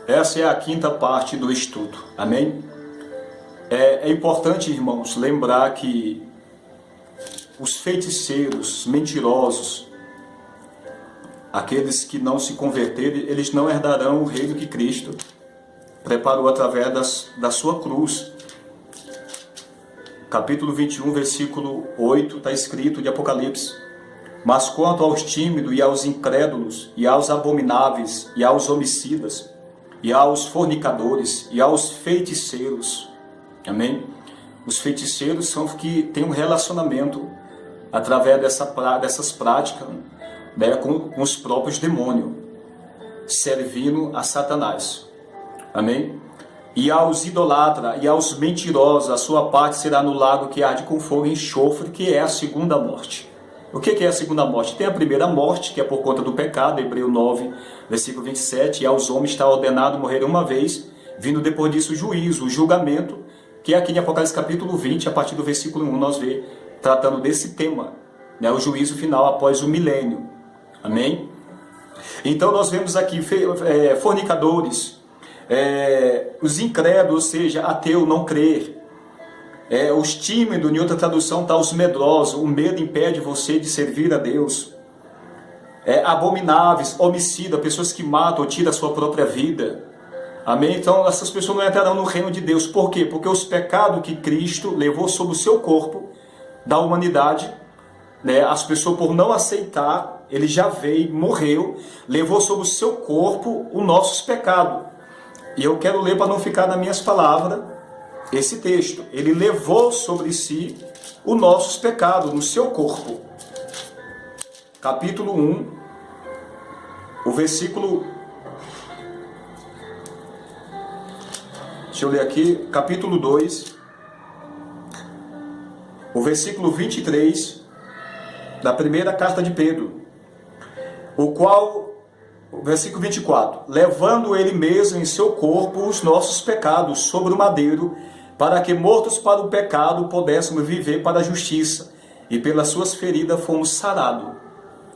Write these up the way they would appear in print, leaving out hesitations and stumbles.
Essa é a quinta parte do estudo, amém? É importante, irmãos, lembrar que os feiticeiros, mentirosos, aqueles que não se converterem, eles não herdarão o reino que Cristo preparou através da sua cruz. Capítulo 21, versículo 8, está escrito de Apocalipse: mas quanto aos tímidos e aos incrédulos, e aos abomináveis, e aos homicidas, e aos fornicadores, e aos feiticeiros, amém? Os feiticeiros são os que têm um relacionamento através dessas práticas, né, com os próprios demônios, servindo a Satanás, amém? E aos idolatras e aos mentirosos, a sua parte será no lago que arde com fogo e enxofre, que é a segunda morte. O que é a segunda morte? Tem a primeira morte, que é por conta do pecado, Hebreus 9, versículo 27, e aos homens está ordenado morrer uma vez, vindo depois disso o juízo, o julgamento, que é aqui em Apocalipse capítulo 20, a partir do versículo 1, nós vemos, tratando desse tema, né, o juízo final após o milênio, amém? Então nós vemos aqui fornicadores, os incrédulos, ou seja, ateu, não crer, os tímidos, em outra tradução está os medrosos, o medo impede você de servir a Deus, abomináveis, homicida, pessoas que matam ou tiram a sua própria vida, amém? Então essas pessoas não entrarão no reino de Deus. Por quê? Porque os pecados que Cristo levou sobre o seu corpo, da humanidade, né, as pessoas por não aceitar, ele já veio, morreu, levou sobre o seu corpo os nossos pecados. E eu quero ler para não ficar nas minhas palavras esse texto. Ele levou sobre si os nossos pecados no seu corpo. Capítulo 1, o versículo... Deixa eu ler aqui. Capítulo 2, o versículo 23 da primeira carta de Pedro. O qual... Versículo 24. Levando ele mesmo em seu corpo os nossos pecados sobre o madeiro, para que mortos para o pecado pudéssemos viver para a justiça, e pelas suas feridas fomos sarados.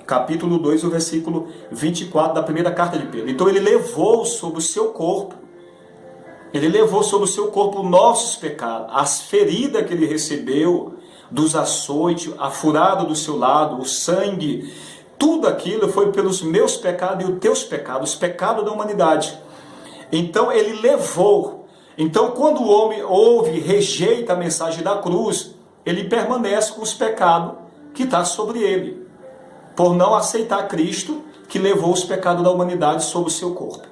Capítulo 2, o versículo 24 da primeira carta de Pedro. Então ele levou sobre o seu corpo, os nossos pecados, as feridas que ele recebeu, dos açoites, a furada do seu lado, o sangue, tudo aquilo foi pelos meus pecados e os teus pecados, os pecados da humanidade. Então ele levou. Então quando o homem ouve, rejeita a mensagem da cruz, ele permanece com os pecados que está sobre ele, por não aceitar Cristo, que levou os pecados da humanidade sobre o seu corpo.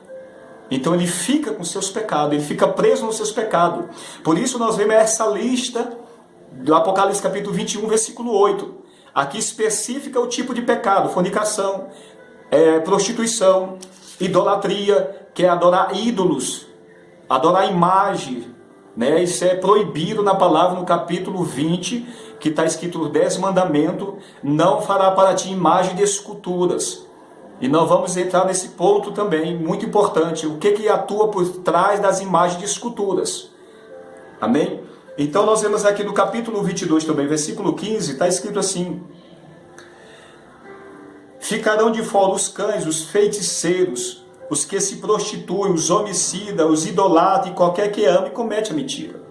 Então ele fica com seus pecados, ele fica preso nos seus pecados. Por isso nós vemos essa lista do Apocalipse capítulo 21, versículo 8. Aqui especifica o tipo de pecado: fornicação, prostituição, idolatria, que é adorar ídolos, adorar imagem, né? Isso é proibido na palavra no capítulo 20, que está escrito os 10 mandamentos: não fará para ti imagem de esculturas. E nós vamos entrar nesse ponto também, muito importante, o que atua por trás das imagens de esculturas, amém? Então nós vemos aqui no capítulo 22 também, versículo 15, está escrito assim: ficarão de fora os cães, os feiticeiros, os que se prostituem, os homicidas, os idolatras e qualquer que ama e comete a mentira.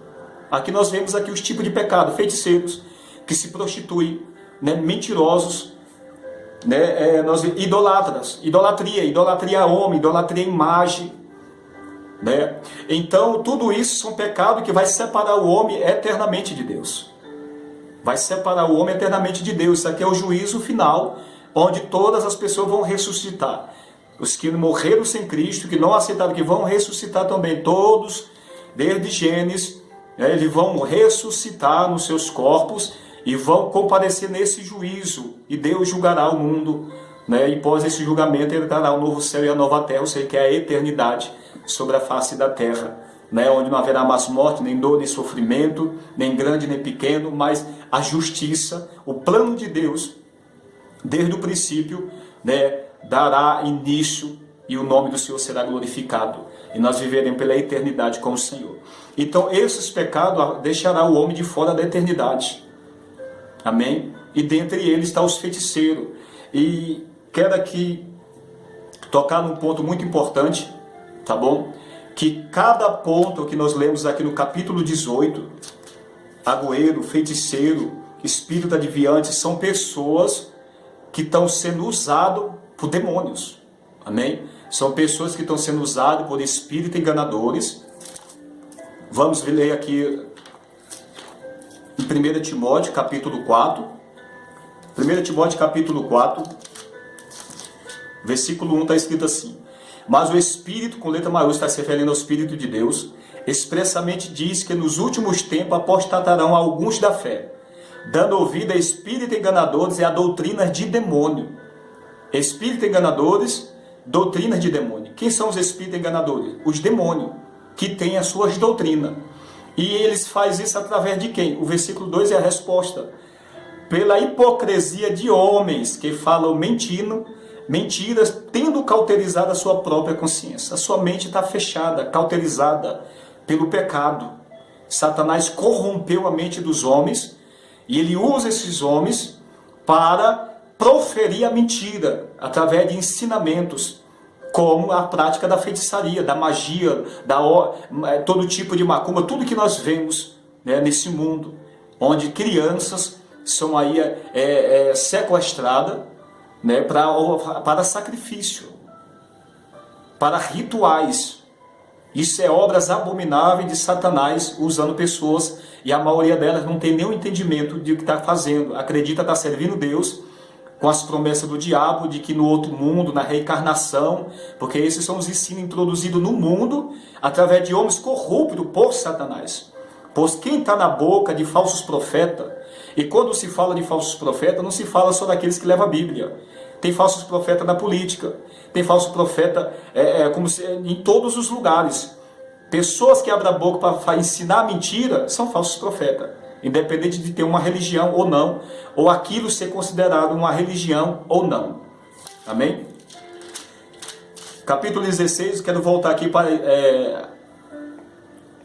Aqui nós vemos aqui os tipos de pecado: feiticeiros, que se prostituem, né, mentirosos, né, idolatras, idolatria a homem, idolatria a imagem, né? Então tudo isso são pecados que vai separar o homem eternamente de Deus. Vai separar o homem eternamente de Deus. Isso aqui é o juízo final, onde todas as pessoas vão ressuscitar. Os que morreram sem Cristo, que não aceitaram, que vão ressuscitar também, todos, desde Gênesis, né, eles vão ressuscitar nos seus corpos e vão comparecer nesse juízo, e Deus julgará o mundo, né? E após esse julgamento ele dará o novo céu e a nova terra, ou seja, que é a eternidade sobre a face da terra, né? Onde não haverá mais morte, nem dor, nem sofrimento, nem grande, nem pequeno, mas a justiça, o plano de Deus, desde o princípio, né, dará início, e o nome do Senhor será glorificado, e nós viveremos pela eternidade com o Senhor. Então esses pecados deixará o homem de fora da eternidade, amém? E dentre eles está os feiticeiros. E quero aqui tocar num ponto muito importante, tá bom? Que cada ponto que nós lemos aqui no capítulo 18, agoeiro, feiticeiro, espírito adivinhante, são pessoas que estão sendo usadas por demônios, amém? São pessoas que estão sendo usadas por espíritos enganadores. Vamos ler aqui em 1 Timóteo, capítulo 4. 1 Timóteo, capítulo 4, versículo 1 está escrito assim: mas o Espírito, com letra maiúscula, está se referindo ao Espírito de Deus, expressamente diz que nos últimos tempos apostatarão alguns da fé, dando ouvido a espíritos enganadores e a doutrinas de demônio. Espíritos enganadores, doutrinas de demônio. Quem são os espíritos enganadores? Os demônios, que têm as suas doutrinas. E eles fazem isso através de quem? O versículo 2 é a resposta. Pela hipocrisia de homens que falam mentiras, tendo cauterizado a sua própria consciência. A sua mente está fechada, cauterizada pelo pecado. Satanás corrompeu a mente dos homens e ele usa esses homens para proferir a mentira através de ensinamentos, como a prática da feitiçaria, da magia, todo tipo de macumba, tudo que nós vemos, né, nesse mundo, onde crianças são aí sequestradas, né, para sacrifício, para rituais. Isso é obras abomináveis de Satanás usando pessoas, e a maioria delas não tem nenhum entendimento de o que está fazendo. Acredita estar servindo Deus com as promessas do diabo de que no outro mundo, na reencarnação, porque esses são os ensinos introduzidos no mundo através de homens corruptos por Satanás. Pois quem está na boca de falsos profetas, e quando se fala de falsos profetas, não se fala só daqueles que levam a Bíblia. Tem falsos profetas na política, tem falsos profetas em todos os lugares. Pessoas que abrem a boca para ensinar mentira são falsos profetas, independente de ter uma religião ou não, ou aquilo ser considerado uma religião ou não. Amém? Capítulo 16, quero voltar aqui para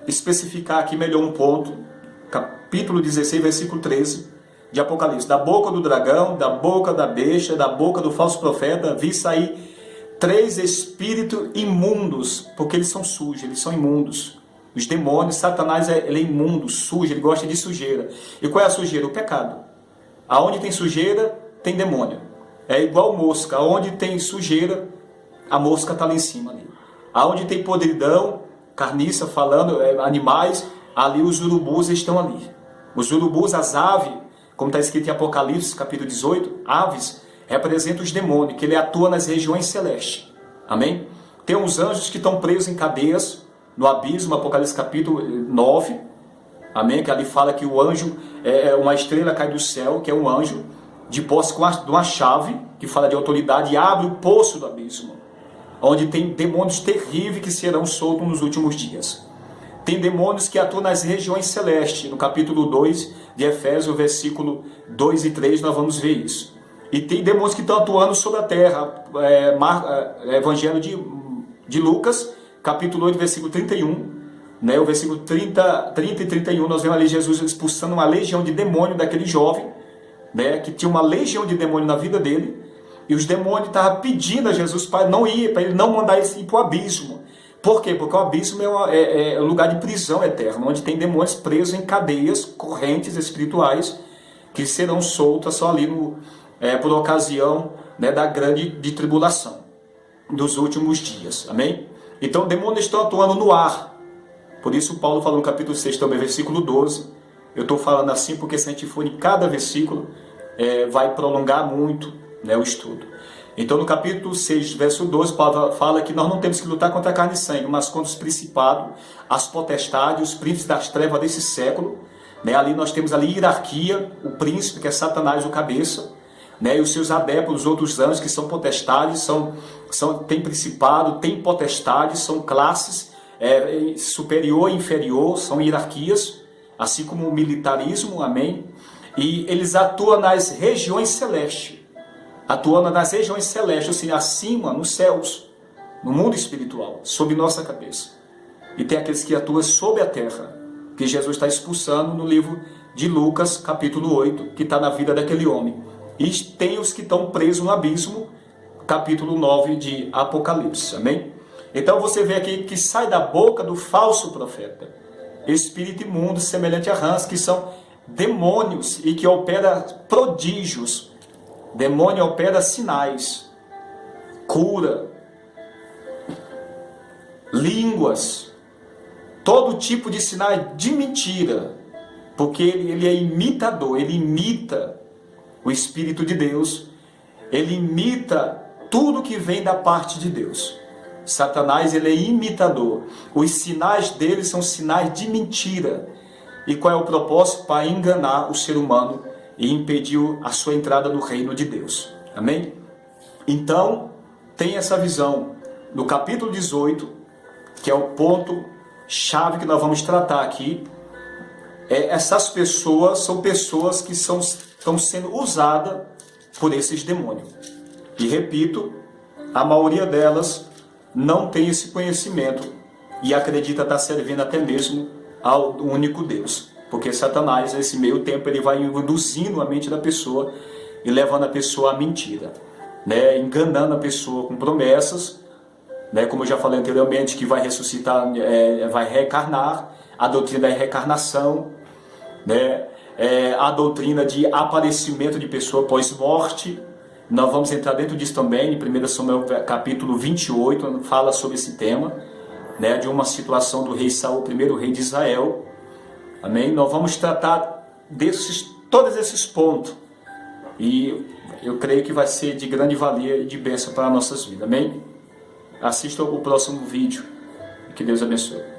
especificar aqui melhor um ponto. Capítulo 16, versículo 13 de Apocalipse. Da boca do dragão, da boca da besta, da boca do falso profeta, vi sair 3 espíritos imundos, porque eles são sujos, eles são imundos. Os demônios, Satanás, ele é imundo, sujo, ele gosta de sujeira. E qual é a sujeira? O pecado. Aonde tem sujeira, tem demônio. É igual mosca, aonde tem sujeira, a mosca está lá em cima. Ali. Aonde tem podridão, carniça falando, animais, ali os urubus estão ali. Os urubus, as aves, como está escrito em Apocalipse, capítulo 18, aves, representam os demônios, que ele atua nas regiões celestes. Amém? Tem uns anjos que estão presos em cadeias, no abismo, Apocalipse capítulo 9, amém? Que ali fala que o anjo, uma estrela cai do céu, que é um anjo, de posse de uma chave, que fala de autoridade, e abre o poço do abismo, onde tem demônios terríveis que serão soltos nos últimos dias. Tem demônios que atuam nas regiões celestes, no capítulo 2 de Efésios, versículo 2 e 3, nós vamos ver isso. E tem demônios que estão atuando sobre a terra, Evangelho de Lucas, capítulo 8, versículo 31, né, o versículo 30 e 31, nós vemos ali Jesus expulsando uma legião de demônio daquele jovem, né, que tinha uma legião de demônio na vida dele, e os demônios estavam pedindo a Jesus para não ir, para ele não mandar eles ir para o abismo. Por quê? Porque o abismo é um lugar de prisão eterna, onde tem demônios presos em cadeias, correntes espirituais, que serão soltas só ali por ocasião, né, da grande tribulação dos últimos dias. Amém? Então, demônios estão atuando no ar. Por isso, Paulo falou no capítulo 6 também, versículo 12. Eu estou falando assim porque se a gente for em cada versículo, vai prolongar muito, né, o estudo. Então, no capítulo 6, verso 12, Paulo fala que nós não temos que lutar contra a carne e sangue, mas contra os principados, as potestades, os príncipes das trevas desse século. Né? Ali nós temos ali hierarquia, o príncipe, que é Satanás, o cabeça, né? E os seus adeptos, os outros anjos, que são potestades, tem principado, tem potestades, são classes superior e inferior, são hierarquias, assim como o militarismo, amém? E eles atuam nas regiões celestes, assim, acima, nos céus, no mundo espiritual, sob nossa cabeça. E tem aqueles que atuam sob a terra, que Jesus está expulsando no livro de Lucas, capítulo 8, que está na vida daquele homem. E tem os que estão presos no abismo, capítulo 9 de Apocalipse, amém? Então você vê aqui que sai da boca do falso profeta espírito imundo semelhante a rãs, que são demônios e que opera prodígios. Demônio opera sinais, cura, línguas, todo tipo de sinais de mentira, porque ele é imitador, ele imita o Espírito de Deus, ele imita tudo que vem da parte de Deus. Satanás, ele é imitador. Os sinais dele são sinais de mentira. E qual é o propósito? Para enganar o ser humano e impedir a sua entrada no reino de Deus. Amém? Então, tem essa visão no capítulo 18, que é o ponto chave que nós vamos tratar aqui. Essas pessoas são pessoas que estão sendo usadas por esses demônios. E repito, a maioria delas não tem esse conhecimento e acredita estar servindo até mesmo ao único Deus. Porque Satanás, nesse meio tempo, ele vai induzindo a mente da pessoa e levando a pessoa à mentira, né? Enganando a pessoa com promessas, né? Como eu já falei anteriormente, que vai ressuscitar, vai reencarnar, a doutrina da reencarnação, né? A doutrina de aparecimento de pessoa pós-morte. Nós vamos entrar dentro disso também, em 1 Samuel capítulo 28, onde fala sobre esse tema, né, de uma situação do rei Saul, o primeiro rei de Israel. Amém? Nós vamos tratar todos esses pontos. E eu creio que vai ser de grande valia e de bênção para as nossas vidas. Amém? Assista o próximo vídeo. Que Deus abençoe.